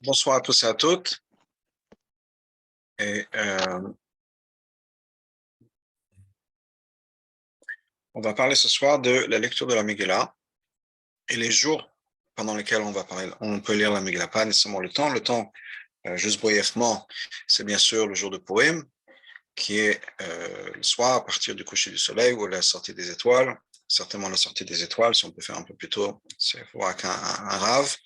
Bonsoir à tous et à toutes. Et, on va parler ce soir de la lecture de la Megillah et les jours pendant lesquels on peut lire la Megillah, pas nécessairement le temps. Le temps, juste brièvement, c'est bien sûr le jour de Purim, qui est le soir à partir du coucher du soleil ou la sortie des étoiles. Certainement la sortie des étoiles, si on peut faire un peu plus tôt, c'est voir avec un rave.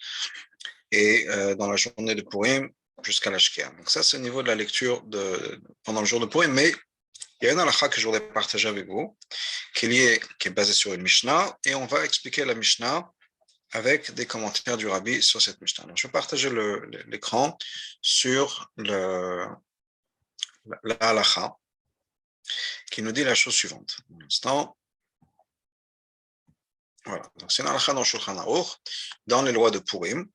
Et dans la journée de Purim, jusqu'à la Shkia. Donc ça, c'est au niveau de la lecture pendant le jour de Purim, mais il y a une halakha que je voudrais partager avec vous, qui est basée sur une Mishnah, et on va expliquer la Mishnah avec des commentaires du Rabbi sur cette Mishnah. Donc, je vais partager l'écran sur la halakha, qui nous dit la chose suivante. Un instant. Voilà. Donc, c'est une halakha dans Shulchan Aruch, dans les lois de Purim.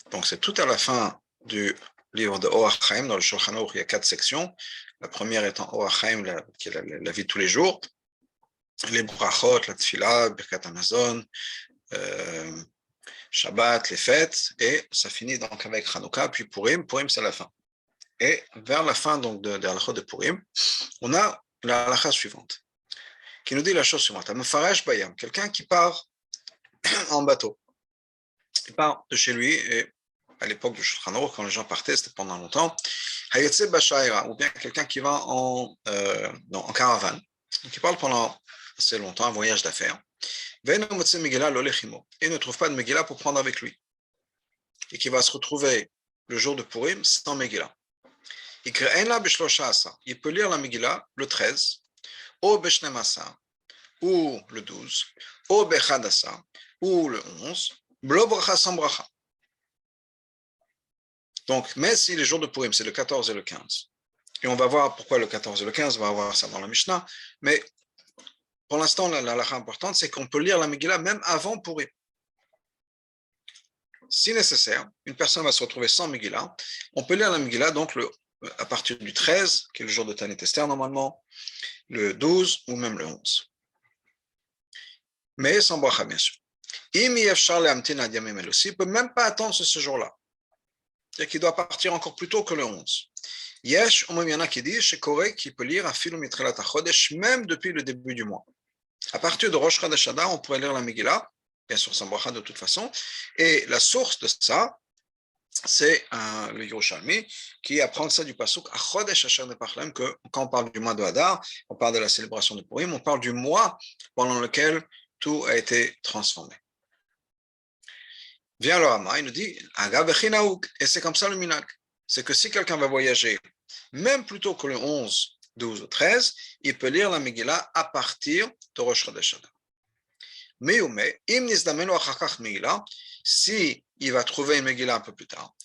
Donc, c'est tout à la fin du livre de Orach Chaim. Dans le Shulchan Aruch, il y a 4 sections. La première étant Orach Chaim, qui est la vie de tous les jours. Les brachot, la tfila, Birkat Hamazon, Shabbat, les fêtes, et ça finit donc avec Hanouka, puis Purim. Purim, c'est la fin. Et vers la fin donc de l'halakha de Purim, on a la halakha suivante, qui nous dit la chose suivante. Mefaresh Bayam, quelqu'un qui part en bateau. Il part de chez lui, et à l'époque du Shulchan Aruch, quand les gens partaient, c'était pendant longtemps, Hayotze Bashaira, ou bien quelqu'un qui va en caravane, qui parle pendant assez longtemps, un voyage d'affaires, et ne trouve pas de Megillah pour prendre avec lui, et qui va se retrouver le jour de Purim sans Megillah. Il peut lire la Megillah le 13, ou Beshnemasa, ou le 12, ou Bechadasa, ou le 11, Blo bracha sans bracha. Donc, mais si les jours de Purim, c'est le 14 et le 15, et on va voir pourquoi le 14 et le 15, on va voir ça dans la Mishnah, mais pour l'instant, la halakha importante, c'est qu'on peut lire la Megillah même avant Purim. Si nécessaire, une personne va se retrouver sans Megillah, on peut lire la Megillah donc à partir du 13, qui est le jour de Tanit Esther normalement, le 12 ou même le 11. Mais sans bracha, bien sûr. Il ne peut même pas attendre ce jour-là. C'est-à-dire qu'il doit partir encore plus tôt que le 11. Il y en a qui disent qu'il peut lire même depuis le début du mois. À partir de Rosh Chodesh Adar, on pourrait lire la Megillah, bien sûr sans bracha de toute façon, et la source de ça, c'est le Yerushalmi qui apprend ça du pasuk Chodesh Asher Nepachlem, que quand on parle du mois de Hadar, on parle de la célébration de Purim, on parle du mois pendant lequel tout a été transformé. Vient le Rama, il nous dit et c'est comme ça le minag. C'est que si quelqu'un va voyager, même plutôt que le 11, 12 ou 13, il peut lire la Megillah à partir de Rosh Chodesh Adar. Mais si il va trouver une Megillah un peu plus tard,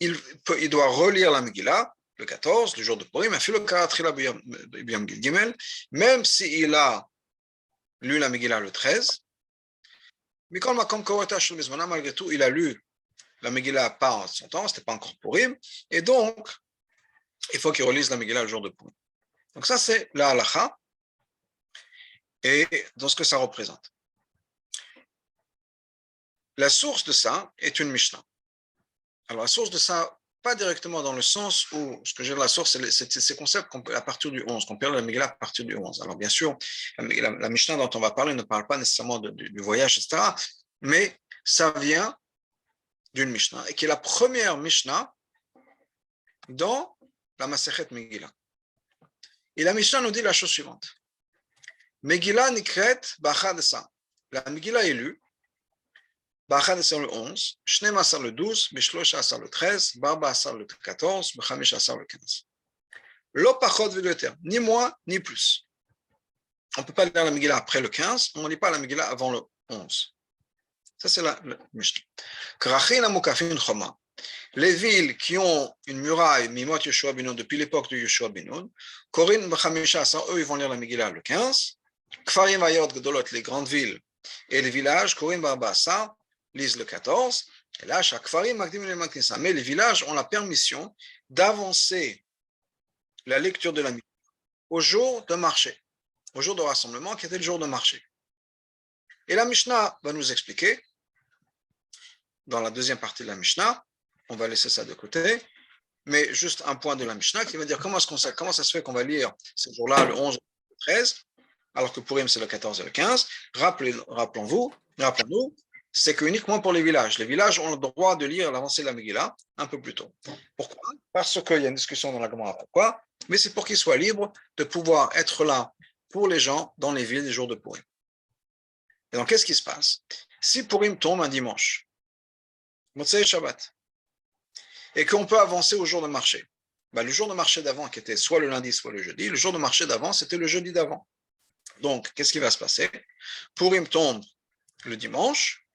il doit relire la Megillah le 14, le jour de Purim, même s'il a lu la Megillah le 13, mais malgré tout, il a lu la Megillah pas en son temps, c'était pas encore Purim, et donc, il faut qu'il relise la Megillah le jour de Purim. Donc ça, c'est la halakha, et dans ce que ça représente. La source de ça est une Mishnah. Alors la source de ça, pas directement dans le sens où, ce que j'ai de la source, c'est ces concepts à partir du 11, qu'on peut lire la Megillah à partir du 11. Alors bien sûr, la Mishnah dont on va parler ne parle pas nécessairement du voyage, etc., mais ça vient d'une Mishnah, et qui est la première Mishnah dans la Masechet Megillah. Et la Mishnah nous dit la chose suivante. Megillah nikret b'achadesa. La Megillah est lue, b'achadesa le 11, shnemasar le 12, b'shloshasar le 13, b'arba'asar le 14, b'chamishasar le 15. Lo pachot velo yoter, ni moins, ni plus. On ne peut pas lire la Megillah après le 15, on ne lit pas la Megillah avant le 11. Ça, c'est la Mishnah. Krachin amukafin choma. Les villes qui ont une muraille, Mimot Yeshua Binoun, depuis l'époque de Yeshua Binoun, Korin B'chamisha, eux, ils vont lire la Megillah le 15. Kfarim Ayot Gedolot, les grandes villes et les villages, Korin Barbasa, lisent le 14. Et là, chaque Kfarim Magdim le Maknissa. Mais les villages ont la permission d'avancer la lecture de la Megillah au jour de marché, au jour de rassemblement qui était le jour de marché. Et la Mishnah va nous expliquer dans la deuxième partie de la Mishnah, on va laisser ça de côté, mais juste un point de la Mishnah qui va dire comment ça se fait qu'on va lire ces jours-là, le 11 et le 13, alors que Purim, c'est le 14 et le 15. Rappelons-nous, c'est que uniquement pour les villages. Les villages ont le droit de lire l'avancée de la Megillah un peu plus tôt. Pourquoi? Parce qu'il y a une discussion dans la Gemara. Pourquoi? Mais c'est pour qu'ils soient libres de pouvoir être là pour les gens dans les villes les jours de Purim. Et donc, qu'est-ce qui se passe? Si Purim tombe un dimanche, Motzei Shabbat, et qu'on peut avancer au jour de marché, le jour de marché d'avant, qui était soit le lundi, soit le jeudi, le jour de marché d'avant, c'était le jeudi d'avant. Donc, qu'est-ce qui va se passer? Purim tombe le dimanche,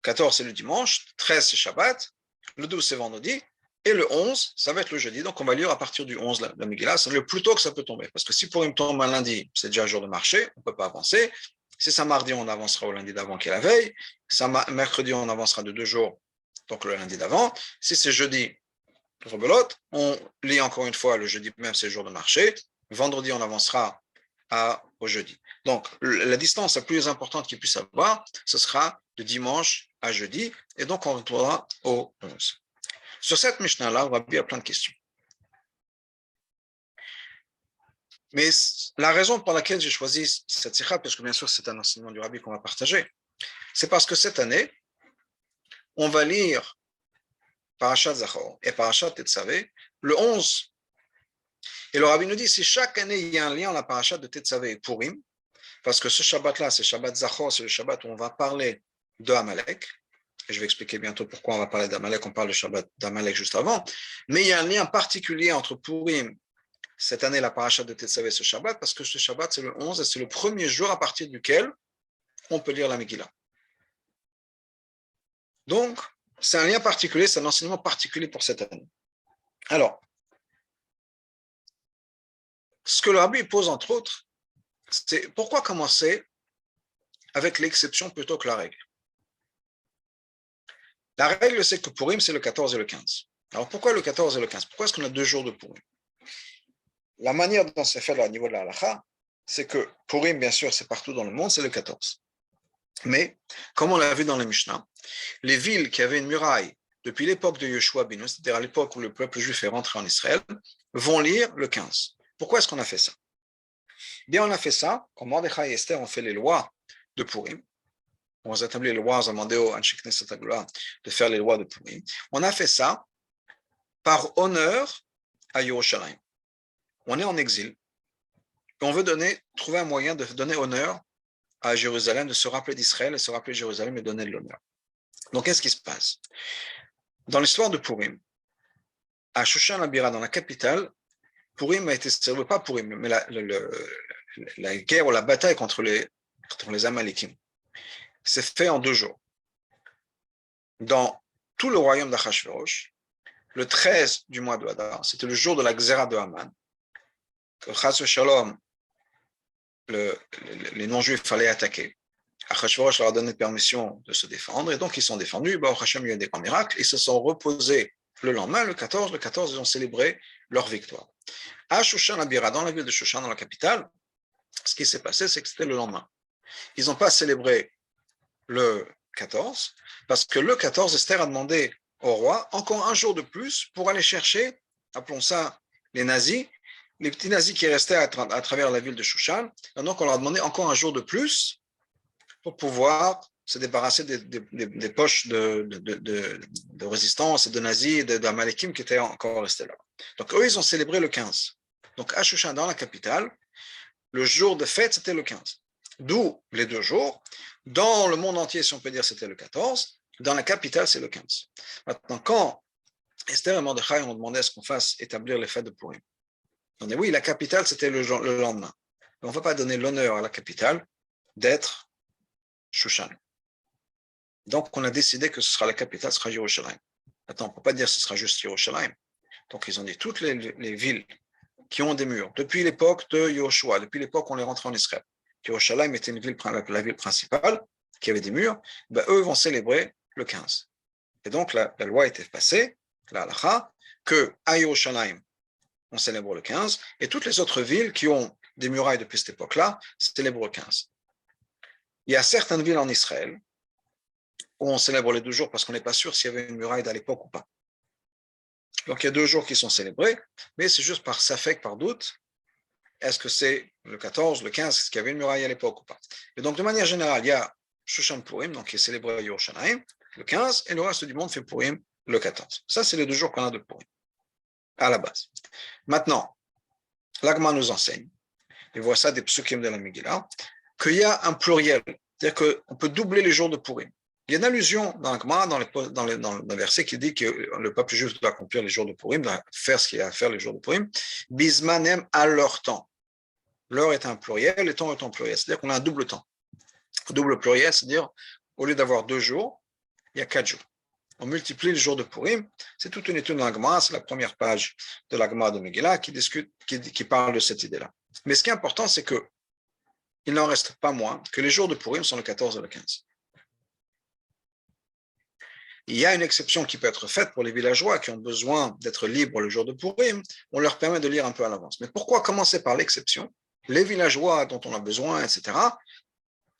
14 c'est le dimanche, 13 c'est Shabbat, le 12 c'est vendredi, et le 11, ça va être le jeudi. Donc, on va lire à partir du 11 la Megillah. C'est le plus tôt que ça peut tomber. Parce que si Purim tombe un lundi, c'est déjà un jour de marché, on ne peut pas avancer. Si c'est un mardi, on avancera au lundi d'avant qui est la veille. Si c'est mercredi, on avancera de 2 jours, donc le lundi d'avant. Si c'est jeudi, rebelote, on lit encore une fois le jeudi même, c'est le jour de marché. Vendredi, on avancera au jeudi. Donc, la distance la plus importante qu'il puisse avoir, ce sera de dimanche à jeudi. Et donc, on retournera au 11. Sur cette Mishnah-là, Rabbi a plein de questions. Mais la raison pour laquelle j'ai choisi cette sikha, parce que bien sûr c'est un enseignement du Rabbi qu'on va partager, c'est parce que cette année, on va lire Parashat Zachor et Parashat Tetzavé le 11. Et le Rabbi nous dit, si chaque année il y a un lien à la Parashat de Tetzavé et Purim, parce que ce Shabbat-là, c'est Shabbat Zachor, c'est le Shabbat où on va parler de Amalek, et je vais expliquer bientôt pourquoi on va parler d'Amalek, on parle de Shabbat d'Amalek juste avant, mais il y a un lien particulier entre Purim, cette année la Parashat de Tetzavé, ce Shabbat, parce que ce Shabbat c'est le 11 et c'est le premier jour à partir duquel on peut lire la Megillah. Donc, c'est un lien particulier, c'est un enseignement particulier pour cette année. Alors, ce que le Rabbi pose entre autres, c'est pourquoi commencer avec l'exception plutôt que la règle. La règle, c'est que Purim, c'est le 14 et le 15. Alors, pourquoi le 14 et le 15? Pourquoi est-ce qu'on a 2 jours de Purim? La manière dont c'est fait au niveau de la halakha, c'est que Purim, bien sûr, c'est partout dans le monde, c'est le 14. Mais, comme on l'a vu dans les Mishnah, les villes qui avaient une muraille depuis l'époque de Yoshua Binu, c'est-à-dire à l'époque où le peuple juif est rentré en Israël, vont lire le 15. Pourquoi est-ce qu'on a fait ça? Bien, on a fait ça, quand Mordechai et Esther ont fait les lois de Purim, on a établi les lois, on a demandé au Anshe Knesset Hagdolah de faire les lois de Purim. On a fait ça par honneur à Yerushalayim. On est en exil, et on veut trouver un moyen de donner honneur à Jérusalem, de se rappeler d'Israël, et se rappeler de Jérusalem et donner de l'honneur. Donc, qu'est-ce qui se passe? Dans l'histoire de Purim, à Shushan Labira, dans la capitale, Purim a été célébré, pas Purim, mais la guerre ou la bataille contre les Amalekim s'est fait en 2 jours. Dans tout le royaume d'Achashverosh, le 13 du mois de Hadar, c'était le jour de la Xéra de Haman, que Chas Shalom, les non-juifs fallait attaquer. Achashverosh leur a donné permission de se défendre, et donc ils sont défendus. Baruch Hashem, il y a eu des grands miracles, ils se sont reposés le lendemain, le 14, ils ont célébré leur victoire. À Shushan Labira, dans la ville de Shushan, dans la capitale, ce qui s'est passé, c'est que c'était le lendemain. Ils n'ont pas célébré le 14, parce que le 14, Esther a demandé au roi encore un jour de plus pour aller chercher, appelons ça les nazis, les petits nazis qui restaient à travers la ville de Shushan. Et donc on leur a demandé encore un jour de plus pour pouvoir se débarrasser des poches de résistance et de nazis et d'Amalekim qui étaient encore restés là. Donc eux, ils ont célébré le 15. Donc à Shushan, dans la capitale, le jour de fête, c'était le 15. D'où les 2 jours. Dans le monde entier, si on peut dire, c'était le 14. Dans la capitale, c'est le 15. Maintenant, quand Esther et Mordechai ont demandé à ce qu'on fasse établir les fêtes de Purim, on dit oui, la capitale, c'était le lendemain. Mais on ne va pas donner l'honneur à la capitale d'être Shushan. Donc, on a décidé que ce sera la capitale, ce sera Yerushalayim. Maintenant, on ne peut pas dire que ce sera juste Yerushalayim. Donc, ils ont dit toutes les villes qui ont des murs, depuis l'époque de Yoshua, depuis l'époque où on est rentré en Israël. Yerushalayim était la ville principale qui avait des murs, eux vont célébrer le 15. Et donc, la loi était passée, la halakha, que à Yerushalayim, on célèbre le 15, et toutes les autres villes qui ont des murailles depuis cette époque-là célèbrent le 15. Il y a certaines villes en Israël où on célèbre les 2 jours parce qu'on n'est pas sûr s'il y avait une muraille à l'époque ou pas. Donc il y a 2 jours qui sont célébrés, mais c'est juste par safek, par doute. Est-ce que c'est le 14, le 15, est-ce qu'il y avait une muraille à l'époque ou pas? Et donc de manière générale, il y a Shushan Purim, donc qui est célébré à Yerushalayim, le 15, et le reste du monde fait Purim le 14. Ça, c'est les 2 jours qu'on a de Purim, à la base. Maintenant, l'Agma nous enseigne, et voit ça des psukim de la Megillah, qu'il y a un pluriel, c'est-à-dire qu'on peut doubler les jours de Purim. Il y a une allusion dans l'Agma, dans le verset qui dit que le peuple juif doit accomplir les jours de Purim, doit faire ce qu'il y a à faire les jours de Purim, bismanem à leur temps. L'heure est un pluriel, le temps est un pluriel, c'est-à-dire qu'on a un double temps. Double pluriel, c'est-à-dire au lieu d'avoir 2 jours, il y a 4 jours. On multiplie les jours de Purim, c'est toute une étude dans l'Agma, c'est la première page de l'Agma de Megillah qui parle de cette idée-là. Mais ce qui est important, c'est que il n'en reste pas moins que les jours de Purim sont le 14 et le 15. Il y a une exception qui peut être faite pour les villageois qui ont besoin d'être libres le jour de Purim, on leur permet de lire un peu à l'avance. Mais pourquoi commencer par l'exception? Les villageois dont on a besoin, etc.,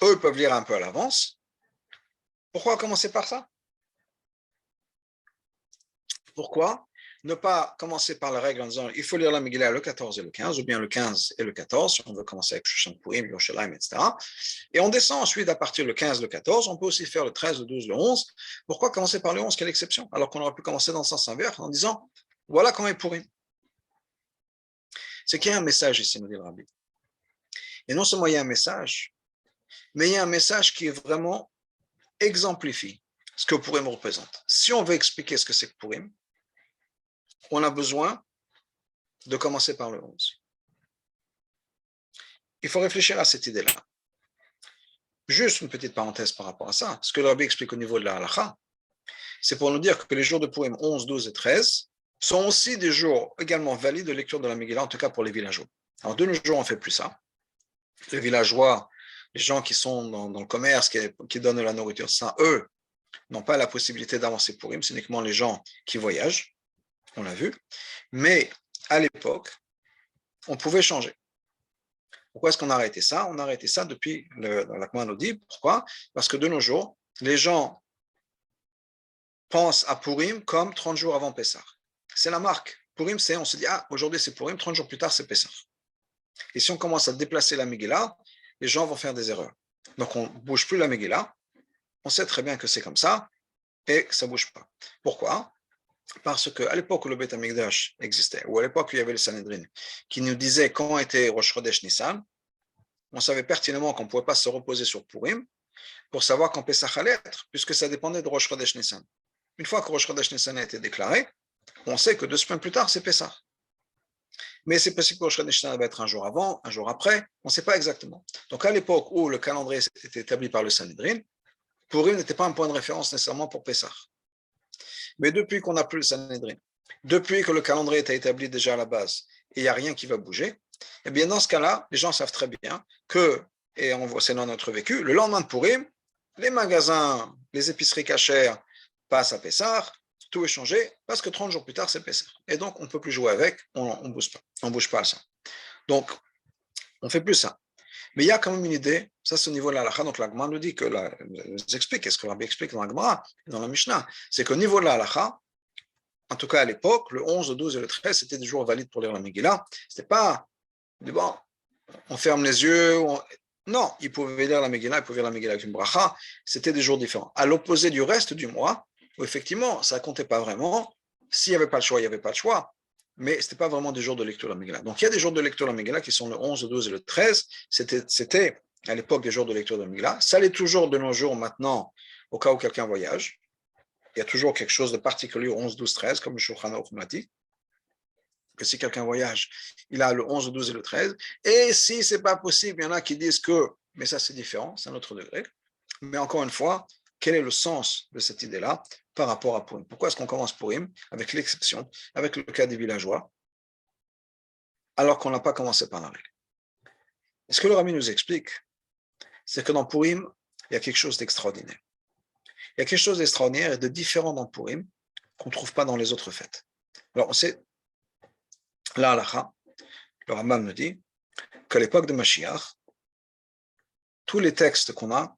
eux peuvent lire un peu à l'avance. Pourquoi commencer par ça? Pourquoi ne pas commencer par la règle en disant il faut lire la Megillah le 14 et le 15, ou bien le 15 et le 14, si on veut commencer avec Shushan Purim, Yerushalayim, etc. Et on descend ensuite à partir du 15, le 14, on peut aussi faire le 13, le 12, le 11. Pourquoi commencer par le 11, quelle exception? Alors qu'on aurait pu commencer dans le sens inverse en disant voilà comment est Purim. C'est qu'il y a un message ici, nous dit le Rabbi. Et non seulement il y a un message, mais il y a un message qui vraiment exemplifie ce que Purim représente. Si on veut expliquer ce que c'est que Purim, on a besoin de commencer par le 11. Il faut réfléchir à cette idée-là. Juste une petite parenthèse par rapport à ça. Ce que le Rabbi explique au niveau de la halakha, c'est pour nous dire que les jours de Purim 11, 12 et 13 sont aussi des jours également valides de lecture de la Megillah, en tout cas pour les villageois. Alors de nos jours, on ne fait plus ça. Les villageois, les gens qui sont dans le commerce, qui donnent la nourriture, ça, eux, n'ont pas la possibilité d'avancer Purim, c'est uniquement les gens qui voyagent, on l'a vu. Mais à l'époque, on pouvait changer. Pourquoi est-ce qu'on a arrêté ça? On a arrêté ça depuis l'Agma nous dit. Pourquoi? Parce que de nos jours, les gens pensent à Purim comme 30 jours avant Pessah. C'est la marque. Purim, c'est, on se dit, ah, aujourd'hui c'est Purim, 30 jours plus tard c'est Pessah. Et si on commence à déplacer la Megillah, les gens vont faire des erreurs. Donc on ne bouge plus la Megillah. On sait très bien que c'est comme ça et que ça ne bouge pas. Pourquoi? Parce qu'à l'époque où le Beth Amikdash existait, ou à l'époque où il y avait le Sanhedrin, qui nous disait quand était Rosh Chodesh Nissan, on savait pertinemment qu'on ne pouvait pas se reposer sur Purim pour savoir quand Pessah allait être, puisque ça dépendait de Rosh Chodesh Nissan. Une fois que Rosh Chodesh Nissan a été déclaré, on sait que 2 semaines plus tard, c'est Pessah. Mais c'est possible que Rosh Chodesh Nissan va être un jour avant, un jour après, on ne sait pas exactement. Donc à l'époque où le calendrier était établi par le Sanhedrin, Purim n'était pas un point de référence nécessairement pour Pessah. Mais depuis qu'on n'a plus le Sanhedrin, depuis que le calendrier était établi déjà à la base, et il n'y a rien qui va bouger, eh bien dans ce cas-là, les gens savent très bien que, et on voit c'est dans notre vécu, le lendemain de Purim, les magasins, les épiceries cachères passent à Pessah, tout est changé, parce que 30 jours plus tard, c'est Pessah. Et donc, on ne peut plus jouer avec, on ne bouge pas à ça. Donc, on ne fait plus ça. Mais il y a quand même une idée, ça c'est au niveau de la halakha, donc la Gemara nous dit que, nous explique, ce que Rabbi explique dans la Gemara, dans la Mishnah, c'est qu'au niveau de la halakha, en tout cas à l'époque, le 11, le 12 et le 13, c'était des jours valides pour lire la Megillah. C'était pas, bon, on ferme les yeux, non, ils pouvaient lire la Megillah, ils pouvaient lire la Megillah avec une bracha, c'était des jours différents. À l'opposé du reste du mois, où effectivement, ça ne comptait pas vraiment, s'il n'y avait pas le choix, il n'y avait pas le choix, mais ce n'était pas vraiment des jours de lecture de la Megillah. Donc il y a des jours de lecture de la Megillah qui sont le 11, le 12 et le 13, c'était à l'époque des jours de lecture de la Megillah, ça l'est toujours de nos jours maintenant, au cas où quelqu'un voyage. Il y a toujours quelque chose de particulier au 11, 12, 13, comme le Shulchan Aruch m'a dit, que si quelqu'un voyage, il a le 11, le 12 et le 13. Et si ce n'est pas possible, il y en a qui disent que, mais ça c'est différent, c'est un autre degré. Mais encore une fois, quel est le sens de cette idée-là par rapport à Purim? Pourquoi est-ce qu'on commence Purim avec l'exception, avec le cas des villageois, alors qu'on n'a pas commencé par la règle? Et ce que le Rami nous explique, c'est que dans Purim, il y a quelque chose d'extraordinaire. Il y a quelque chose d'extraordinaire et de différent dans Purim qu'on ne trouve pas dans les autres fêtes. Alors, on sait, la halakha, le Rambam nous dit qu'à l'époque de Mashiach, tous les textes qu'on a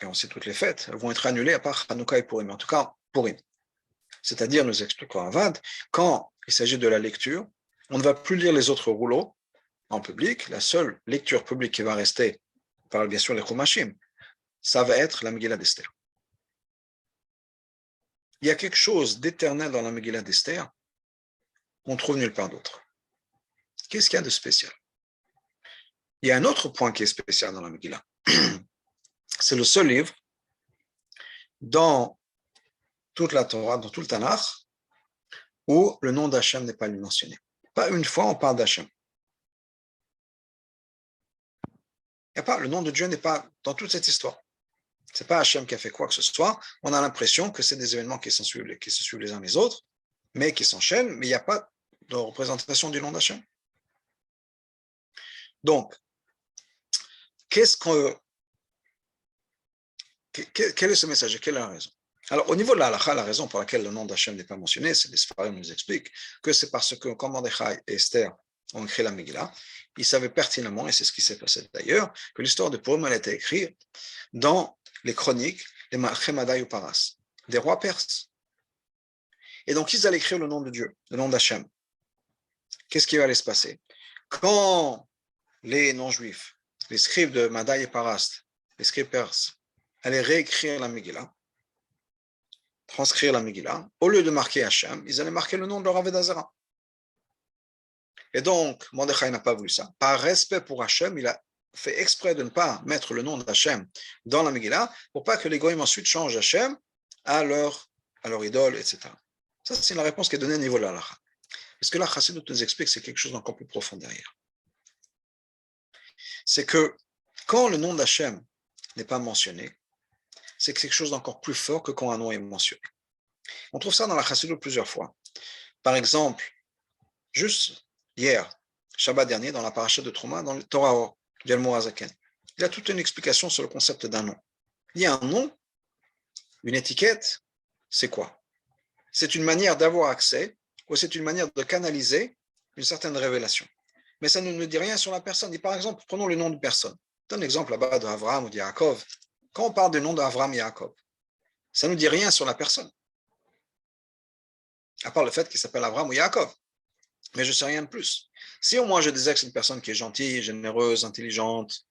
et on sait toutes les fêtes, vont être annulées à part Hanouka et Purim, en tout cas Purim. C'est-à-dire, nous explique Ravad, quand il s'agit de la lecture, on ne va plus lire les autres rouleaux en public, la seule lecture publique qui va rester, on parle bien sûr les Chumashim, ça va être la Megillah d'Esther. Il y a quelque chose d'éternel dans la Megillah d'Esther qu'on trouve nulle part d'autre. Qu'est-ce qu'il y a de spécial? Il y a un autre point qui est spécial dans la Megillah. C'est le seul livre dans toute la Torah, dans tout le Tanakh, où le nom d'Hachem n'est pas mentionné. Pas une fois on parle d'Hachem. Le nom de Dieu n'est pas dans toute cette histoire. Ce n'est pas Hachem qui a fait quoi que ce soit. On a l'impression que c'est des événements qui se suivent les uns les autres, mais qui s'enchaînent, mais il n'y a pas de représentation du nom d'Hachem. Donc, quel est ce message? Quelle est la raison? Alors, au niveau de la halakha, la raison pour laquelle le nom d'Hachem n'est pas mentionné, c'est les Sfarim nous expliquent que c'est parce que quand Mordechai et Esther ont écrit la Megillah, ils savaient pertinemment, et c'est ce qui s'est passé d'ailleurs, que l'histoire de Purim a été écrite dans les chroniques, les Malchei Madai ou Paras, des rois perses. Et donc, ils allaient écrire le nom de Dieu, le nom d'Hachem. Qu'est-ce qui va aller se passer? Quand les non-juifs, les scribes de Madai et Paras, les scribes perses, allaient réécrire la Megillah, transcrire la Megillah, au lieu de marquer Hachem, ils allaient marquer le nom de leur Avodah Zarah. Et donc, Mordechai n'a pas voulu ça. Par respect pour Hachem, il a fait exprès de ne pas mettre le nom d'Hachem dans la Megillah pour pas que les goïms ensuite changent Hachem à leur idole, etc. Ça, c'est la réponse qui est donnée au niveau de la halakha. Parce que là, Chassidut nous explique que c'est quelque chose d'encore plus profond derrière. C'est que quand le nom d'Hachem n'est pas mentionné, c'est quelque chose d'encore plus fort que quand un nom est mentionné. On trouve ça dans la Chassidut plusieurs fois. Par exemple, juste hier, Shabbat dernier, dans la paracha de Trouma, dans le Torah du Admorazaken, il y a toute une explication sur le concept d'un nom. Il y a un nom, une étiquette, c'est quoi? C'est une manière d'avoir accès ou c'est une manière de canaliser une certaine révélation. Mais ça ne nous dit rien sur la personne. Et par exemple, prenons le nom de personne. Donne l'exemple là-bas d'Avraham ou d'Yaakov. Quand on parle du nom d'Avraham et Yaakov, ça ne nous dit rien sur la personne. À part le fait qu'il s'appelle Avraham ou Yaakov. Mais je ne sais rien de plus. Si au moins je disais que c'est une personne qui est gentille, généreuse, intelligente,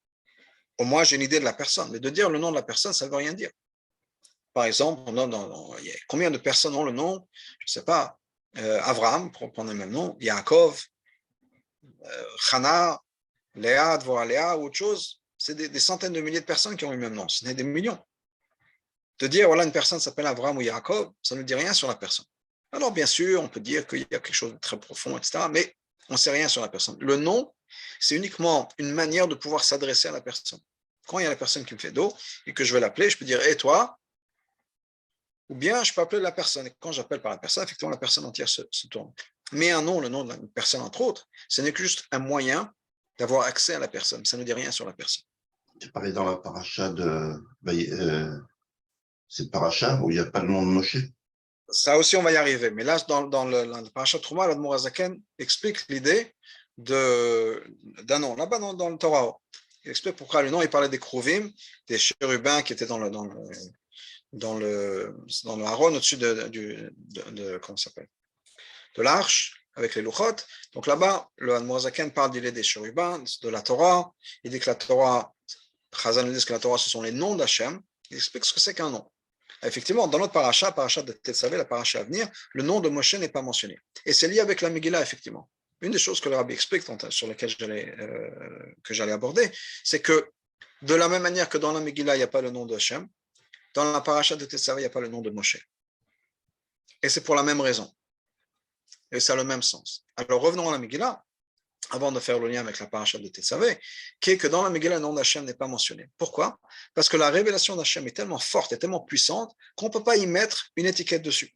au moins j'ai une idée de la personne. Mais de dire le nom de la personne, ça ne veut rien dire. Par exemple, combien de personnes ont le nom, je ne sais pas, Avraham, pour prendre le même nom, Yaakov, Chana, Léa, Dvorah Léa, ou autre chose. C'est des centaines de milliers de personnes qui ont le même nom. Ce n'est des millions. De dire, voilà, une personne s'appelle Avraham ou Yaakov, ça ne dit rien sur la personne. Alors, bien sûr, on peut dire qu'il y a quelque chose de très profond, etc., mais on ne sait rien sur la personne. Le nom, c'est uniquement une manière de pouvoir s'adresser à la personne. Quand il y a la personne qui me fait dos et que je vais l'appeler, je peux dire, hé, toi, ou bien je peux appeler la personne. Et quand j'appelle par la personne, effectivement, la personne entière se tourne. Mais un nom, le nom d'une personne, entre autres, ce n'est que juste un moyen d'avoir accès à la personne. Ça ne dit rien sur la personne. Tu parlais dans la paracha de... c'est le paracha où il n'y a pas le nom de Moshe. Ça aussi, on va y arriver. Mais là, dans le parachat Trouma, l'Admorazaken explique l'idée d'un nom. Là-bas, dans le Torah, il explique pourquoi le nom, il parlait des Kruvim, des chérubins qui étaient dans le haron au-dessus comment ça s'appelle, de l'arche, avec les louchot. Donc là-bas, le Admorazaken parle d'idée des chérubins, de la Torah. Il dit que la Torah, Chazan dit que la Torah, ce sont les noms d'Hachem. Il explique ce que c'est qu'un nom. Effectivement, dans notre paracha de Tetzavé, la paracha à venir, le nom de Moshe n'est pas mentionné. Et c'est lié avec la Megillah, effectivement. Une des choses que le Rabbi explique, sur lesquelles j'allais aborder, c'est que de la même manière que dans la Megillah, il n'y a pas le nom de Hachem, dans la paracha de Tetzavé, il n'y a pas le nom de Moshe. Et c'est pour la même raison. Et ça a le même sens. Alors revenons à la Megillah, avant de faire le lien avec la paracha de Tetzavé, qui est que dans la Megillah, le nom d'Hachem n'est pas mentionné. Pourquoi? Parce que la révélation d'Hachem est tellement forte et tellement puissante qu'on ne peut pas y mettre une étiquette dessus.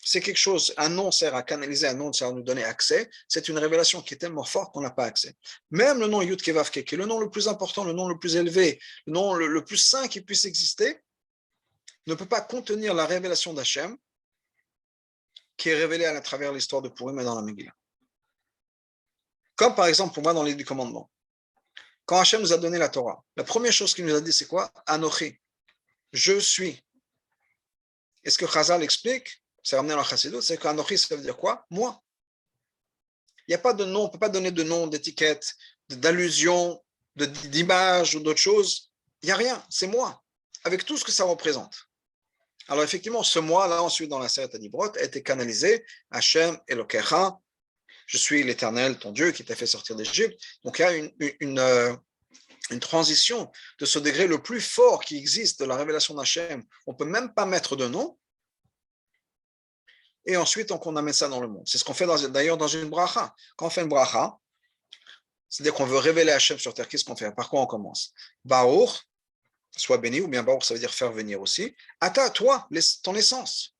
C'est quelque chose, un nom sert à canaliser, un nom sert à nous donner accès. C'est une révélation qui est tellement forte qu'on n'a pas accès. Même le nom Yud Kevav Ke, qui est le nom le plus important, le nom le plus élevé, le nom le plus saint qui puisse exister, ne peut pas contenir la révélation d'Hachem qui est révélée à travers l'histoire de Purim et dans la Megillah. Comme par exemple pour moi dans les 10 commandements. quand Hachem nous a donné la Torah, la première chose qu'il nous a dit, c'est quoi? Anochi, je suis. Et ce que Chazal explique, c'est ramené dans la Chassidut, c'est qu'Anochi, ça veut dire quoi? Moi. Il n'y a pas de nom, on ne peut pas donner de nom, d'étiquette, d'allusion, d'image ou d'autre chose. Il n'y a rien, c'est moi, avec tout ce que ça représente. Alors effectivement, ce moi-là, ensuite dans la Seret Adibrot, a été canalisé, Hachem Elokecha, je suis l'Éternel, ton Dieu, qui t'a fait sortir d'Égypte. Donc il y a une transition de ce degré le plus fort qui existe de la révélation d'Hachem. On ne peut même pas mettre de nom. Et ensuite, on amène ça dans le monde. C'est ce qu'on fait d'ailleurs dans une bracha. Quand on fait une bracha, c'est-à-dire qu'on veut révéler Hachem sur terre, qu'est-ce qu'on fait? Par quoi on commence? Baruch, sois béni, ou bien Baruch, ça veut dire faire venir aussi. Ata, toi, ton essence.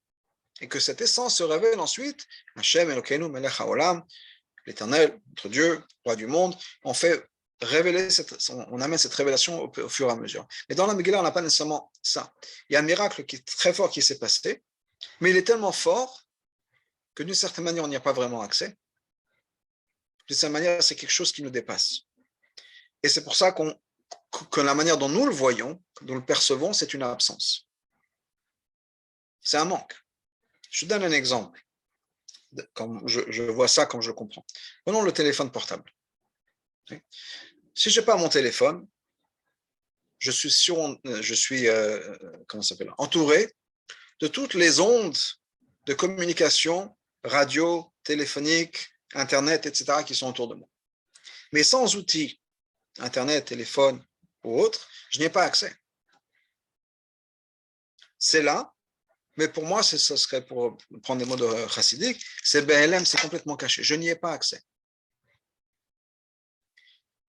Et que cette essence se révèle ensuite, Hachem Elokeinu Melech HaOlam, l'Éternel, notre Dieu, roi du monde. On fait révéler, on amène cette révélation au fur et à mesure. Mais dans la Megillah, on n'a pas nécessairement ça. Il y a un miracle qui est très fort qui s'est passé, mais il est tellement fort que d'une certaine manière, on n'y a pas vraiment accès. D'une certaine manière, c'est quelque chose qui nous dépasse. Et c'est pour ça que la manière dont nous le voyons, dont nous le percevons, c'est une absence. C'est un manque. Je donne un exemple. Comme je vois ça, comme je le comprends. Prenons le téléphone portable. Si je n'ai pas mon téléphone, je suis entouré de toutes les ondes de communication, radio, téléphonique, Internet, etc., qui sont autour de moi. Mais sans outils, Internet, téléphone ou autre, je n'y ai pas accès. C'est là, mais pour moi, ce serait, pour prendre des mots de chassidique, c'est BLM, c'est complètement caché. Je n'y ai pas accès.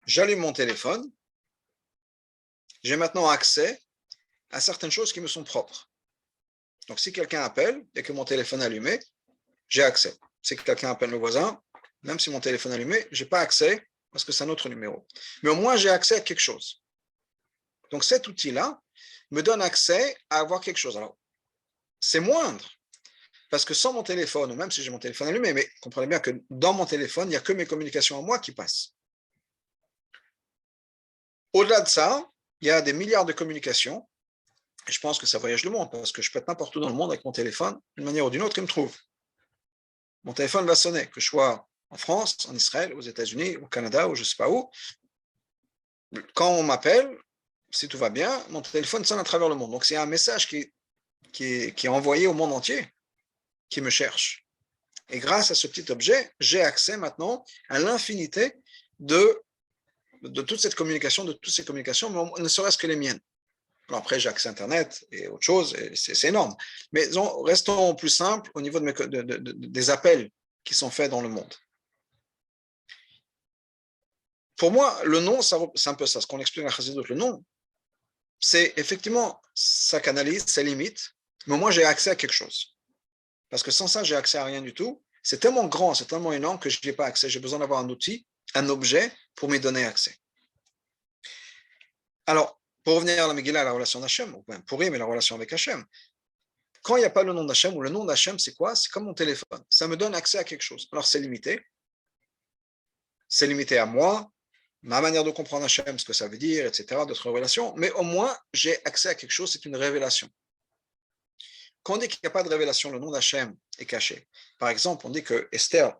J'allume mon téléphone, j'ai maintenant accès à certaines choses qui me sont propres. Donc, si quelqu'un appelle et que mon téléphone est allumé, j'ai accès. Si quelqu'un appelle le voisin, même si mon téléphone est allumé, je n'ai pas accès parce que c'est un autre numéro. Mais au moins, j'ai accès à quelque chose. Donc, cet outil-là me donne accès à avoir quelque chose. Alors, c'est moindre, parce que sans mon téléphone, ou même si j'ai mon téléphone allumé, mais comprenez bien que dans mon téléphone, il n'y a que mes communications à moi qui passent. Au-delà de ça, il y a des milliards de communications, et je pense que ça voyage le monde, parce que je peux être n'importe où dans le monde avec mon téléphone, d'une manière ou d'une autre, il me trouve. Mon téléphone va sonner, que je sois en France, en Israël, aux États-Unis, au Canada, ou je ne sais pas où. Quand on m'appelle, si tout va bien, mon téléphone sonne à travers le monde. Donc, c'est un message qui est envoyé au monde entier, qui me cherche. Et grâce à ce petit objet, j'ai accès maintenant à l'infinité de toute cette communication, de toutes ces communications, mais ne serait-ce que les miennes. Alors après, j'ai accès à Internet et autre chose, et c'est énorme. Mais restons plus simples au niveau des appels qui sont faits dans le monde. Pour moi, le nom, c'est un peu ça. Ce qu'on explique à Chassidut, le nom, c'est effectivement, ça canalise, ça limite, mais moi, j'ai accès à quelque chose. Parce que sans ça, j'ai accès à rien du tout. C'est tellement grand, c'est tellement énorme que je n'ai pas accès. J'ai besoin d'avoir un outil, un objet pour m'y donner accès. Alors, pour revenir à la Megillah, à la relation d'Hachem, ou même Purim et la relation avec Hachem, quand il n'y a pas le nom d'Hachem, ou le nom d'Hachem, c'est quoi? C'est comme mon téléphone. Ça me donne accès à quelque chose. Alors, c'est limité. C'est limité à moi, ma manière de comprendre Hachem, ce que ça veut dire, etc., d'autres révélations, mais au moins, j'ai accès à quelque chose, c'est une révélation. Quand on dit qu'il n'y a pas de révélation, le nom d'Hachem est caché. Par exemple, on dit que Esther,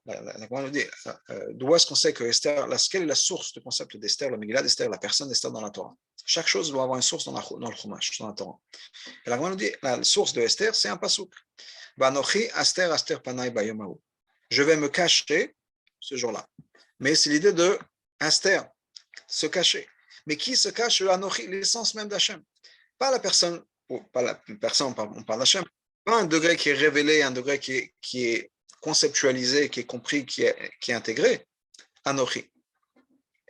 d'où est-ce qu'on sait que Esther, quelle est la source du concept d'Esther, la Megillah d'Esther, la personne d'Esther dans la Torah? Chaque chose doit avoir une source dans le Chumash, dans la Torah. Et la nous dit, la source de Esther, c'est un pasuk. Banochi Aster Aster Panay Bayomahu. Je vais me cacher ce jour-là. Mais c'est l'idée de Aster, se cacher. Mais qui se cache? Anochi, l'essence même d'Hachem. Pas la personne, ou pas la personne, on parle d'Hachem, pas un degré qui est révélé, un degré qui est conceptualisé, qui est compris, qui est intégré. Anochi.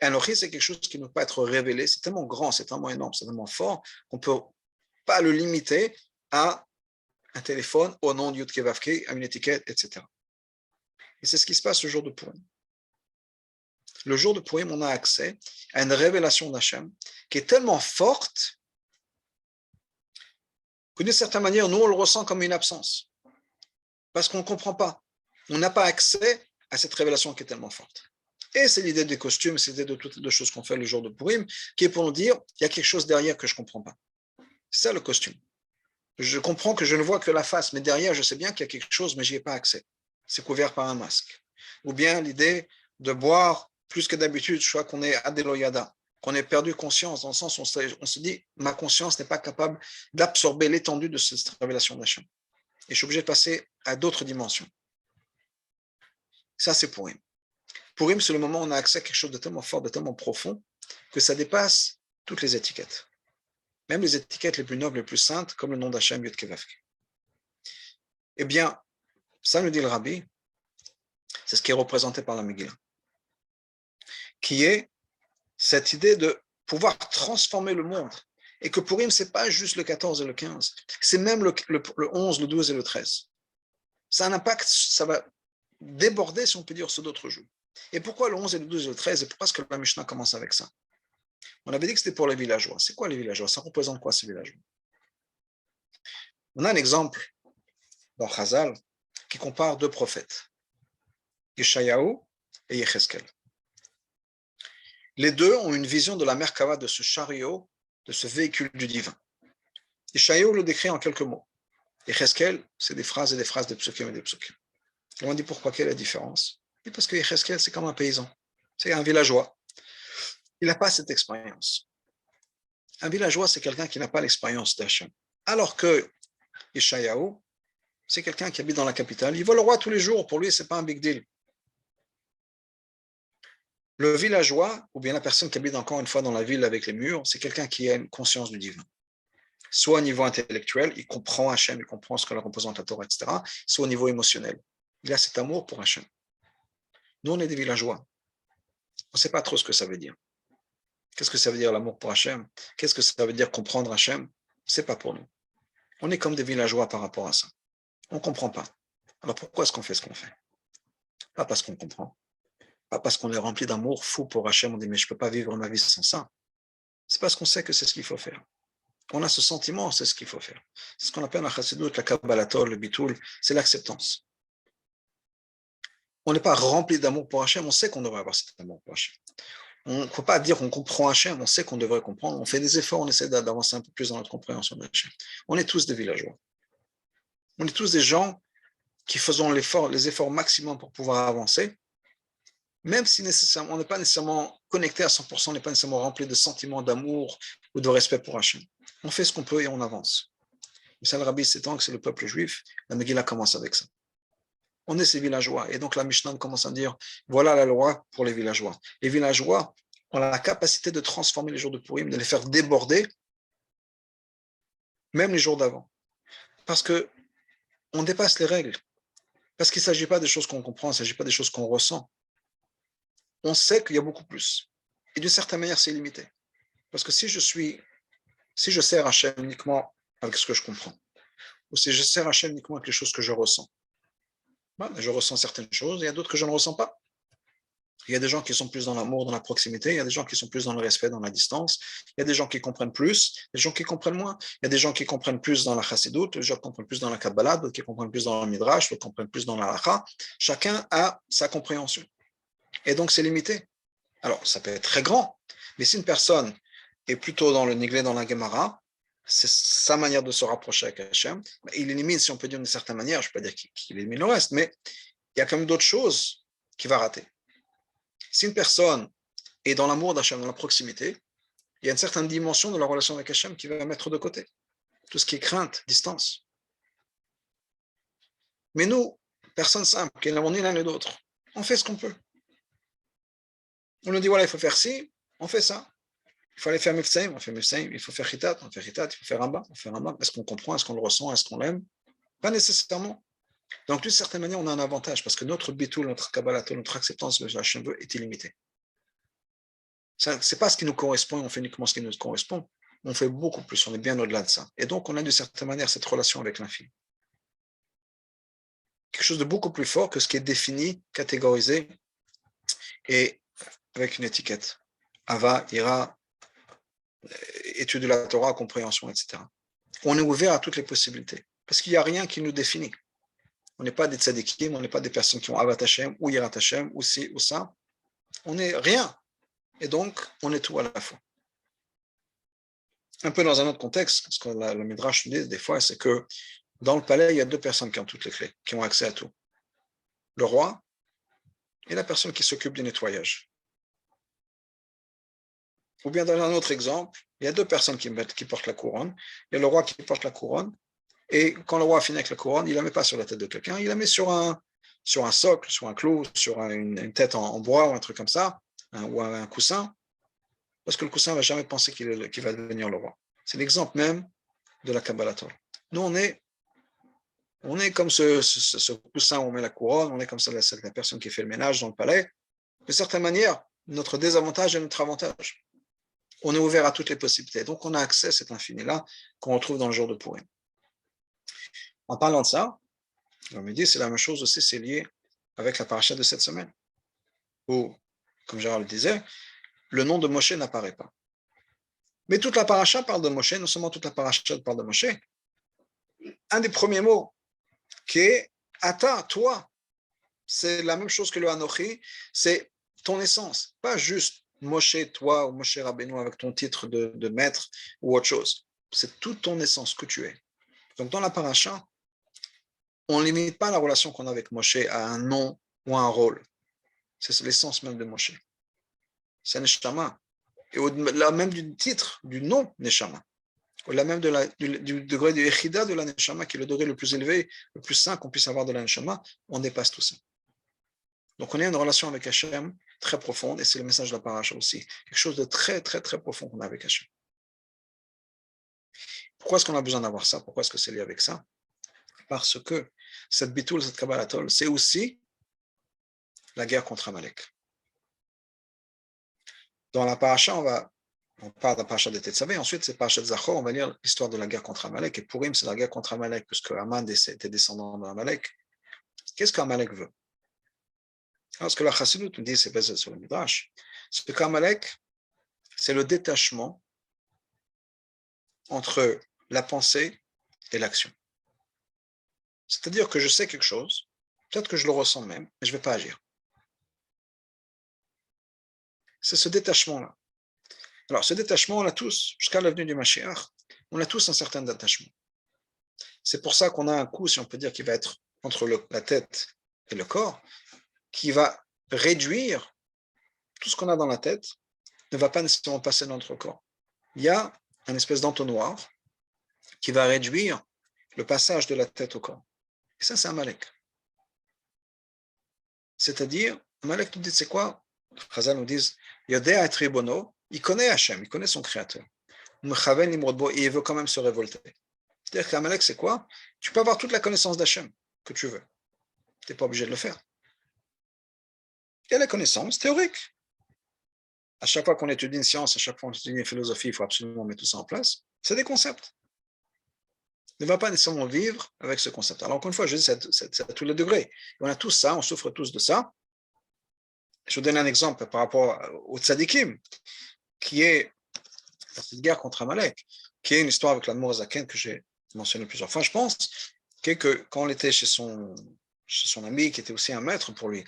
Anochi, c'est quelque chose qui ne peut pas être révélé. C'est tellement grand, c'est tellement énorme, c'est tellement fort qu'on ne peut pas le limiter à un téléphone, au nom de Yud Kevavke, à une étiquette, etc. Et c'est ce qui se passe le jour de Purim. Le jour de Purim, on a accès à une révélation d'Hachem qui est tellement forte que d'une certaine manière, nous, on le ressent comme une absence. Parce qu'on ne comprend pas. On n'a pas accès à cette révélation qui est tellement forte. Et c'est l'idée des costumes, c'est l'idée de toutes les choses qu'on fait le jour de Purim, qui est pour nous dire, il y a quelque chose derrière que je ne comprends pas. C'est ça le costume. Je comprends que je ne vois que la face, mais derrière, je sais bien qu'il y a quelque chose, mais je n'y ai pas accès. C'est couvert par un masque. Ou bien l'idée de boire plus que d'habitude, je crois qu'on est adéloyada, qu'on ait perdu conscience, dans le sens où on se dit, ma conscience n'est pas capable d'absorber l'étendue de cette révélation d'Hachem. Et je suis obligé de passer à d'autres dimensions. Ça, c'est Purim. Purim, c'est le moment où on a accès à quelque chose de tellement fort, de tellement profond, que ça dépasse toutes les étiquettes. Même les étiquettes les plus nobles, les plus saintes, comme le nom d'Hachem, Yud Kevavke. Eh bien, ça nous dit le Rabbi, c'est ce qui est représenté par la Megillah, qui est cette idée de pouvoir transformer le monde. Et que Purim, ce n'est pas juste le 14 et le 15, c'est même le 11, le 12 et le 13. Ça a un impact, ça va déborder, si on peut dire, sur d'autres jours. Et pourquoi le 11 et le 12 et le 13 et pourquoi est-ce que la Mishnah commence avec ça? On avait dit que c'était pour les villageois. C'est quoi les villageois? Ça représente quoi ces villageois? On a un exemple dans Chazal qui compare deux prophètes, Yeshayahu et Yecheskel. Les deux ont une vision de la Merkava, de ce chariot, de ce véhicule du divin. Yeshayahu le décrit en quelques mots. Yecheskel, c'est des phrases et des phrases de psukim et des psukim. Et on dit pourquoi, quelle est la différence? Et parce que Yecheskel, c'est comme un paysan, c'est un villageois. Il n'a pas cette expérience. Un villageois, c'est quelqu'un qui n'a pas l'expérience d'Hachem. Alors que Yeshayahu, c'est quelqu'un qui habite dans la capitale. Il voit le roi tous les jours. Pour lui, ce n'est pas un big deal. Le villageois, ou bien la personne qui habite encore une fois dans la ville avec les murs, c'est quelqu'un qui a une conscience du divin. Soit au niveau intellectuel, il comprend Hachem, il comprend ce que représente la Torah, etc. Soit au niveau émotionnel. Il a cet amour pour Hachem. Nous, on est des villageois. On ne sait pas trop ce que ça veut dire. Qu'est-ce que ça veut dire l'amour pour Hachem? Qu'est-ce que ça veut dire comprendre Hachem? Ce n'est pas pour nous. On est comme des villageois par rapport à ça. On ne comprend pas. Alors pourquoi est-ce qu'on fait ce qu'on fait? Pas parce qu'on comprend. Pas parce qu'on est rempli d'amour fou pour Hachem, on dit mais je ne peux pas vivre ma vie sans ça. C'est parce qu'on sait que c'est ce qu'il faut faire. On a ce sentiment, c'est ce qu'il faut faire. C'est ce qu'on appelle la chassidut, la kabbalatol, le bitoul, c'est l'acceptance. On n'est pas rempli d'amour pour Hachem, on sait qu'on devrait avoir cet amour pour Hachem. On ne peut pas dire qu'on comprend Hachem, on sait qu'on devrait comprendre, on fait des efforts, on essaie d'avancer un peu plus dans notre compréhension de Hachem. On est tous des villageois. On est tous des gens qui faisons les efforts maximum pour pouvoir avancer, même si on n'est pas nécessairement connecté à 100%, on n'est pas nécessairement rempli de sentiments d'amour ou de respect pour Hachem. On fait ce qu'on peut et on avance. Et ça, le Rabbi s'étend que c'est le peuple juif, la Megillah commence avec ça. On est ces villageois. Et donc la Mishnah commence à dire, voilà la loi pour les villageois. Les villageois ont la capacité de transformer les jours de Purim, de les faire déborder, même les jours d'avant. Parce qu'on dépasse les règles. Parce qu'il ne s'agit pas des choses qu'on comprend, il ne s'agit pas des choses qu'on ressent. On sait qu'il y a beaucoup plus. Et d'une certaine manière, c'est limité. Parce que si je sers Hachem uniquement avec ce que je comprends, ou si je sers Hachem uniquement avec les choses que je ressens, je ressens certaines choses, et il y a d'autres que je ne ressens pas. Il y a des gens qui sont plus dans l'amour, dans la proximité, il y a des gens qui sont plus dans le respect, dans la distance, il y a des gens qui comprennent plus, des gens qui comprennent moins, il y a des gens qui comprennent plus dans la chassidut, des gens qui comprennent plus dans la kabbalah, d'autres qui comprennent plus dans le midrash, d'autres qui comprennent plus dans la halakha. Chacun a sa compréhension. Et donc c'est limité. Alors ça peut être très grand, mais si une personne est plutôt dans le niglé, dans la Gemara, c'est sa manière de se rapprocher avec Hachem, il élimine, si on peut dire d'une certaine manière, je ne peux pas dire qu'il élimine le reste, mais il y a quand même d'autres choses qu'il va rater. Si une personne est dans l'amour d'Hachem, dans la proximité, il y a une certaine dimension de la relation avec Hachem qui va mettre de côté. Tout ce qui est crainte, distance. Mais nous, personnes simples, qui n'avons ni l'un ni l'autre, on fait ce qu'on peut. On nous dit, voilà, il faut faire ci, on fait ça. Il faut aller faire Mifsaïm, on fait Mifsaïm. Il faut faire Chitat, on fait Chitat. Il faut faire Ramba, on fait Ramba. Est-ce qu'on comprend, est-ce qu'on le ressent, est-ce qu'on l'aime? Pas nécessairement. Donc, d'une certaine manière, on a un avantage parce que notre bitul, notre kabbalah, notre acceptance de Hachem est illimitée. Ce n'est pas ce qui nous correspond, on fait uniquement ce qui nous correspond. On fait beaucoup plus, on est bien au-delà de ça. Et donc, on a d'une certaine manière cette relation avec l'infini. Quelque chose de beaucoup plus fort que ce qui est défini, catégorisé et avec une étiquette. Ava, Ira, étude de la Torah, compréhension, etc. On est ouvert à toutes les possibilités. Parce qu'il n'y a rien qui nous définit. On n'est pas des tzadikim, on n'est pas des personnes qui ont Avat Hashem, ou Yirat Hashem, ou ci, ou ça. On n'est rien. Et donc, on est tout à la fois. Un peu dans un autre contexte, ce que le Midrash dit des fois, c'est que dans le palais, il y a deux personnes qui ont toutes les clés, qui ont accès à tout. Le roi et la personne qui s'occupe du nettoyage. Ou bien dans un autre exemple, il y a deux personnes qui portent la couronne. Il y a le roi qui porte la couronne, et quand le roi finit avec la couronne, il ne la met pas sur la tête de quelqu'un, il la met sur un socle, sur un clou, sur une tête en bois ou un truc comme ça, ou un coussin, parce que le coussin ne va jamais penser qu'il va devenir le roi. C'est l'exemple même de la Kabbalah Torah. Nous, on est comme ce coussin où on met la couronne, on est comme ça la personne qui fait le ménage dans le palais. De certaine manière, notre désavantage est notre avantage. On est ouvert à toutes les possibilités. Donc, on a accès à cet infini-là qu'on retrouve dans le jour de Purim. En parlant de ça, on me dit c'est la même chose aussi, c'est lié avec la paracha de cette semaine, où, comme Gérard le disait, le nom de Moshe n'apparaît pas. Mais toute la paracha parle de Moshe, non seulement toute la paracha parle de Moshe. Un des premiers mots qui est Ata, toi, c'est la même chose que le Anochi, c'est ton essence, pas juste Moshe, toi, ou Moshe Rabbeinu avec ton titre de maître ou autre chose. C'est toute ton essence que tu es. Donc dans la paracha, on ne limite pas la relation qu'on a avec Moshe à un nom ou à un rôle. C'est l'essence même de Moshe. C'est Neshama. Et au-delà même du titre, du nom Neshama. Au-delà même du degré du Echida de la Neshama, qui est le degré le plus élevé, le plus sain qu'on puisse avoir de la Neshama, on dépasse tout ça. Donc on a une relation avec Hachem très profonde, et c'est le message de la paracha aussi. Quelque chose de très, très, très profond qu'on a avec Hachem. Pourquoi est-ce qu'on a besoin d'avoir ça? Pourquoi est-ce que c'est lié avec ça? Parce que cette bitoul, cette kabbalatol, c'est aussi la guerre contre Amalek. Dans la paracha, on parle de la paracha de Tetzavé, ensuite c'est paracha de Zachor, on va lire l'histoire de la guerre contre Amalek, et Purim, c'est la guerre contre Amalek, puisque Aman était descendant d'Amalek. Qu'est-ce qu'Amalek veut? Alors, ce que la Chassidut nous dit, c'est basé sur le Midrash, c'est qu'Amalek, c'est le détachement entre la pensée et l'action. C'est-à-dire que je sais quelque chose, peut-être que je le ressens même, mais je ne vais pas agir. C'est ce détachement-là. Alors, ce détachement, on l'a tous, jusqu'à l'avenue du Mashiach, on a tous un certain détachement. C'est pour ça qu'on a un coup, si on peut dire, qui va être entre la tête et le corps, qui va réduire tout ce qu'on a dans la tête, ne va pas nécessairement passer dans notre corps. Il y a une espèce d'entonnoir qui va réduire le passage de la tête au corps. Et ça, c'est Amalek. C'est-à-dire, Amalek nous dit, c'est quoi? Chazal nous dit, Yodea et Tribono, il connaît Hachem, il connaît son créateur. Et il veut quand même se révolter. C'est-à-dire qu'Amalek, c'est quoi? Tu peux avoir toute la connaissance d'Hachem que tu veux. Tu n'es pas obligé de le faire. Il y a la connaissance théorique. À chaque fois qu'on étudie une science, à chaque fois qu'on étudie une philosophie, il faut absolument mettre tout ça en place. C'est des concepts. Ne va pas nécessairement vivre avec ce concept. Alors, encore une fois, je dis, c'est à tous les degrés. On a tous ça, on souffre tous de ça. Je vous donne un exemple par rapport au tzadikim, qui est cette guerre contre Amalek, qui est une histoire avec l'Admor Zaken que j'ai mentionné plusieurs fois, je pense, qui est que quand on était chez son ami, qui était aussi un maître pour lui,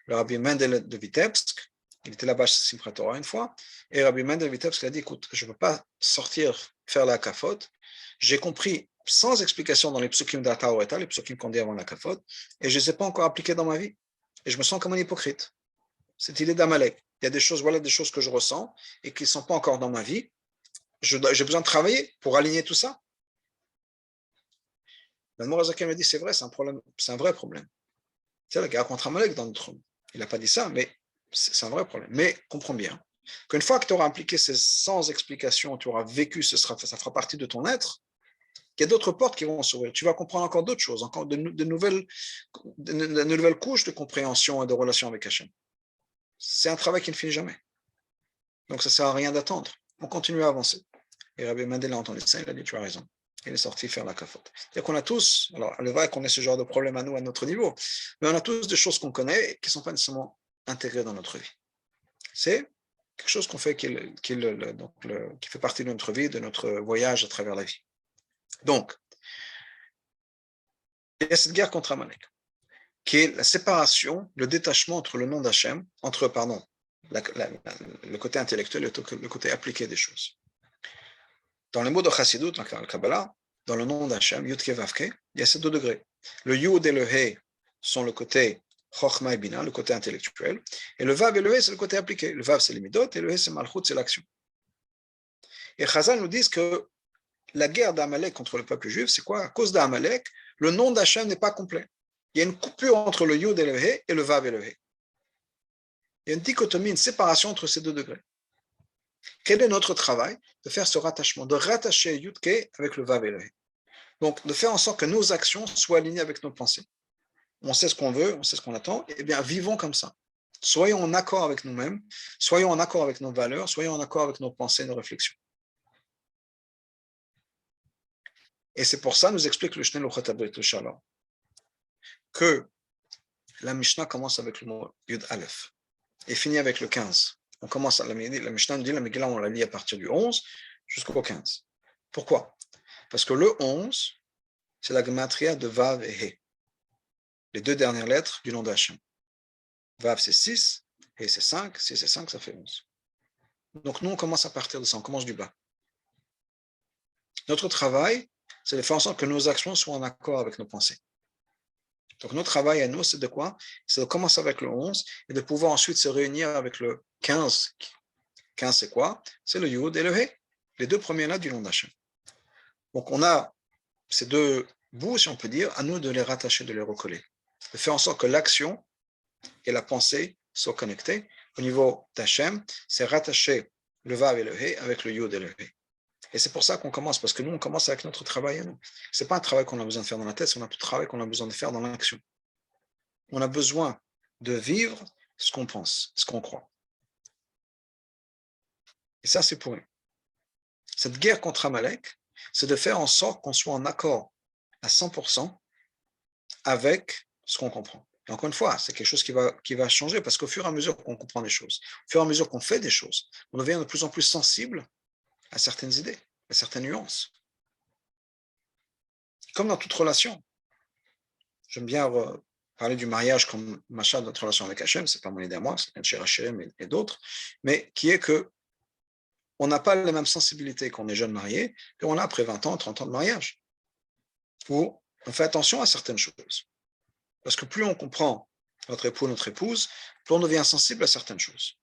le Rabbi Mendel de Vitebsk, il était là-bas chez Simchat Torah une fois, et Rabbi Mendel de Vitebsk a dit, écoute, je ne peux pas sortir faire la kafot, j'ai compris sans explication dans les psukim de la Taoreta, les psukim qu'on dit avant la kafot, et je ne les ai pas encore appliqués dans ma vie, et je me sens comme un hypocrite. Cette idée d'Amalek, il y a des choses, voilà des choses que je ressens, et qui ne sont pas encore dans ma vie, j'ai besoin de travailler pour aligner tout ça. L'Admor Zaken me dit, c'est vrai, c'est un vrai problème. C'est la guerre contre Amalek dans notre monde. Il n'a pas dit ça, mais c'est un vrai problème. Mais comprends bien qu'une fois que tu auras impliqué ces sans explication, tu auras vécu, ça fera partie de ton être, il y a d'autres portes qui vont s'ouvrir. Tu vas comprendre encore d'autres choses, encore de nouvelles couches de compréhension et de relation avec Hachem. C'est un travail qui ne finit jamais. Donc ça ne sert à rien d'attendre. On continue à avancer. Et Rabbi Mendel a entendu ça, il a dit, tu as raison. Il est sorti faire la kafote. C'est-à-dire qu'on a tous, alors il est vrai qu'on ait ce genre de problème à nous, à notre niveau, mais on a tous des choses qu'on connaît et qui ne sont pas nécessairement intégrées dans notre vie. C'est quelque chose qu'on fait qui fait partie de notre vie, de notre voyage à travers la vie. Donc, il y a cette guerre contre Amalek, qui est la séparation, le détachement entre le nom d'Hachem, le côté intellectuel et le côté appliqué des choses. Dans les mots de Chassidut, dans le Kabbalah, dans le nom d'Hachem, Yud Ke Vav Ke, il y a ces deux degrés. Le Yud et le He sont le côté Chochma et Bina, le côté intellectuel, et le Vav et le He, c'est le côté appliqué. Le Vav, c'est les midot, et le He, c'est Malchut, c'est l'action. Et Chazal nous dit que la guerre d'Amalek contre le peuple juif, c'est quoi? À cause d'Amalek, le nom d'Hachem n'est pas complet. Il y a une coupure entre le Yud et le He et le Vav et le He. Il y a une dichotomie, une séparation entre ces deux degrés. Quel est notre travail? De faire ce rattachement, de rattacher Yud Ke avec le Vav et le He. Donc, de faire en sorte que nos actions soient alignées avec nos pensées. On sait ce qu'on veut, on sait ce qu'on attend, et bien vivons comme ça. Soyons en accord avec nous-mêmes, soyons en accord avec nos valeurs, soyons en accord avec nos pensées, nos réflexions. Et c'est pour ça, nous explique le Shnei Luchot Abrit, le Shalom, que la Mishnah commence avec le mot Yud Aleph et finit avec le 15. On commence à la Mishnah nous dit la Megillah, on la lit à partir du 11 jusqu'au 15. Pourquoi? Parce que le 11, c'est la gematria de Vav et He, les deux dernières lettres du nom d'Hachem. Vav, c'est 6, He, c'est 5, 6 et 5, ça fait 11. Donc nous, on commence à partir de ça, on commence du bas. Notre travail, c'est de faire en sorte que nos actions soient en accord avec nos pensées. Donc notre travail à nous, c'est de quoi? C'est de commencer avec le 11 et de pouvoir ensuite se réunir avec le 15. 15, c'est quoi? C'est le Yud et le He, les deux premiers là du nom d'Hachem. Donc on a ces deux bouts, si on peut dire, à nous de les rattacher, de les recoller. De faire en sorte que l'action et la pensée soient connectées. Au niveau d'Hachem, c'est rattacher le Vav et le He avec le Yud et le He. Et c'est pour ça qu'on commence, parce que nous, on commence avec notre travail à nous. Ce n'est pas un travail qu'on a besoin de faire dans la tête, c'est un travail qu'on a besoin de faire dans l'action. On a besoin de vivre ce qu'on pense, ce qu'on croit. Et ça, c'est pour eux. Cette guerre contre Amalek, c'est de faire en sorte qu'on soit en accord à 100% avec ce qu'on comprend. Et encore une fois, c'est quelque chose qui va changer, parce qu'au fur et à mesure qu'on comprend des choses, au fur et à mesure qu'on fait des choses, on devient de plus en plus sensible à certaines idées, à certaines nuances. Comme dans toute relation. J'aime bien parler du mariage comme machin de notre relation avec Hachem, c'est pas mon idée à moi, c'est chez Hachem et d'autres, mais qui est que on n'a pas les mêmes sensibilités quand on est jeune marié qu'on a après 20 ans, 30 ans de mariage. Où on fait attention à certaines choses. Parce que plus on comprend notre époux, notre épouse, plus on devient sensible à certaines choses.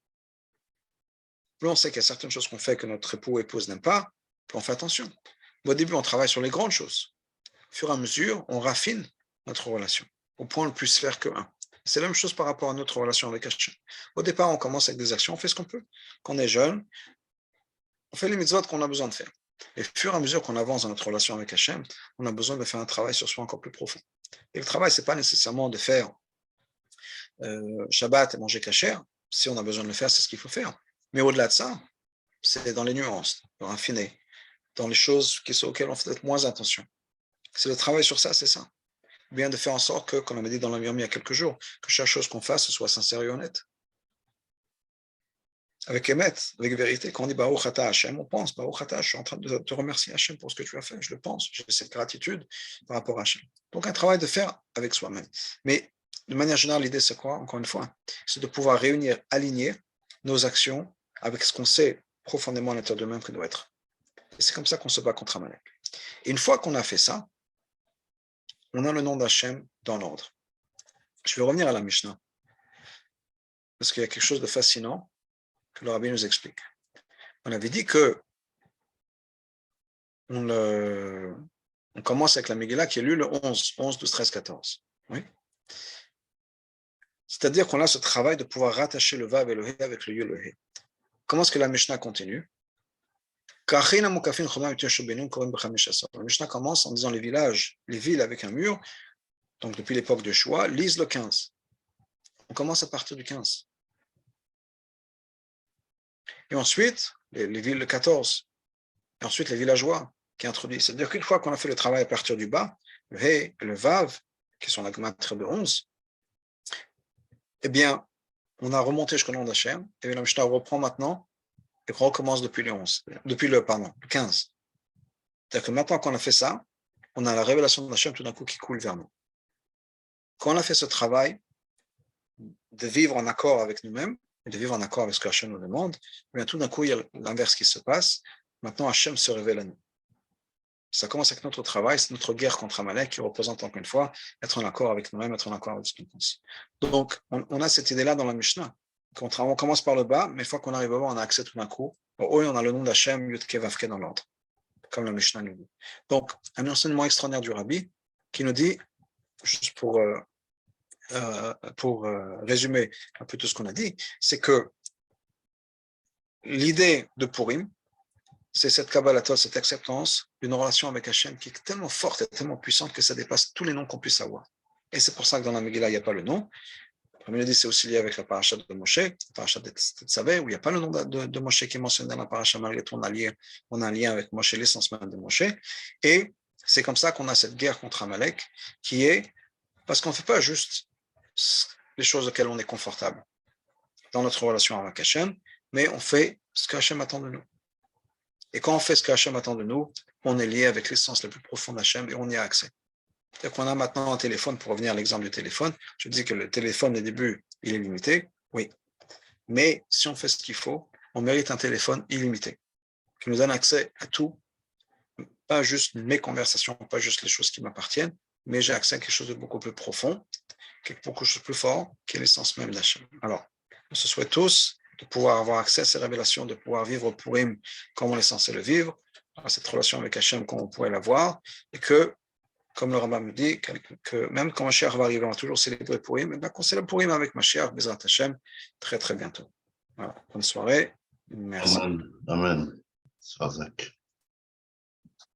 Plus on sait qu'il y a certaines choses qu'on fait que notre époux ou épouse n'aime pas, plus on fait attention. Au début, on travaille sur les grandes choses. Au fur et à mesure, on raffine notre relation, au point de ne plus faire que un. C'est la même chose par rapport à notre relation avec Hachem. Au départ, on commence avec des actions, on fait ce qu'on peut. Quand on est jeune, on fait les mitzvot qu'on a besoin de faire. Et au fur et à mesure qu'on avance dans notre relation avec Hachem, on a besoin de faire un travail sur soi encore plus profond. Et le travail, ce n'est pas nécessairement de faire Shabbat et manger kasher. Si on a besoin de le faire, c'est ce qu'il faut faire. Mais au-delà de ça, c'est dans les nuances, dans l'infini, dans les choses auxquelles on fait peut-être moins attention. C'est le travail sur ça, c'est ça. Bien de faire en sorte que, comme on a dit dans l'environnement il y a quelques jours, que chaque chose qu'on fasse soit sincère et honnête. Avec Emet, avec vérité, quand on dit Baruch Ata Hashem, on pense Baruch Ata, je suis en train de te remercier Hashem pour ce que tu as fait, je le pense, j'ai cette gratitude par rapport à Hashem. Donc un travail de faire avec soi-même. Mais de manière générale, l'idée c'est quoi, encore une fois? C'est de pouvoir réunir, aligner nos actions avec ce qu'on sait profondément à l'intérieur de nous-mêmes que doit être. Et c'est comme ça qu'on se bat contre Amalek. Et une fois qu'on a fait ça, on a le nom d'Hachem dans l'ordre. Je vais revenir à la Mishnah, parce qu'il y a quelque chose de fascinant que le Rabbi nous explique. On avait dit que on commence avec la Megillah qui est lue le 11, 12, 13, 14. Oui. C'est-à-dire qu'on a ce travail de pouvoir rattacher le Vav et le He avec le Yud et le He. Comment est-ce que la Mishnah continue? La Mishnah commence en disant les villages, les villes avec un mur, donc depuis l'époque de Shoah, lisent le 15. On commence à partir du 15. Et ensuite, les villes le 14. Et ensuite, les villageois qui introduisent. C'est-à-dire qu'une fois qu'on a fait le travail à partir du bas, le He et le Vav, qui sont la gematria de 11, eh bien, on a remonté jusqu'au nom d'Hachem, et la Mishnah reprend maintenant et recommence depuis le 15. C'est-à-dire que maintenant qu'on a fait ça, on a la révélation d'Hachem tout d'un coup qui coule vers nous. Quand on a fait ce travail de vivre en accord avec nous-mêmes, et de vivre en accord avec ce que Hachem nous demande, et bien tout d'un coup, il y a l'inverse qui se passe. Maintenant, Hachem se révèle à nous. Ça commence avec notre travail, c'est notre guerre contre Amalek qui représente encore une fois être en accord avec nous-mêmes, être en accord avec ce qu'on pense. Donc, on a cette idée-là dans la Mishnah. On commence par le bas, mais une fois qu'on arrive au bas, on a accès tout d'un coup. Au haut, on a le nom d'Hachem, Yudke Vavke dans l'ordre, comme la Mishnah nous dit. Donc, un enseignement extraordinaire du Rabbi qui nous dit, juste pour résumer un peu tout ce qu'on a dit, c'est que l'idée de Purim, c'est cette Kabbalatot, cette acceptance d'une relation avec Hachem qui est tellement forte et tellement puissante que ça dépasse tous les noms qu'on puisse avoir. Et c'est pour ça que dans la Megillah, il n'y a pas le nom. Comme il a dit, c'est aussi lié avec la paracha de Moshe, la paracha de Tzavé, où il n'y a pas le nom de Moshe qui est mentionné dans la paracha, malgré tout, on a un lien avec Moshe, l'essence même de Moshe. Et c'est comme ça qu'on a cette guerre contre Amalek, qui est, parce qu'on ne fait pas juste les choses auxquelles on est confortable dans notre relation avec Hachem, mais on fait ce que Hachem attend de nous. Et quand on fait ce que Hachem attend de nous, on est lié avec l'essence la plus profonde d'Hachem et on y a accès. C'est-à-dire qu'on a maintenant un téléphone, pour revenir à l'exemple du téléphone, je dis que le téléphone au début, il est limité, oui. Mais si on fait ce qu'il faut, on mérite un téléphone illimité, qui nous donne accès à tout, pas juste mes conversations, pas juste les choses qui m'appartiennent, mais j'ai accès à quelque chose de beaucoup plus profond, beaucoup chose de plus fort, qui est l'essence même d'Hachem. Alors, on se souhaite tous de pouvoir avoir accès à ces révélations, de pouvoir vivre Purim comme on est censé le vivre, à cette relation avec Hachem comme on pourrait l'avoir, et que, comme le Rambam me dit, que même quand Mashiach va arriver, on va toujours célébrer Purim, et bien qu'on célèbre Purim avec Mashiach, Bezrat Hachem, très très bientôt. Voilà. Bonne soirée, merci. Amen. Amen. Razak.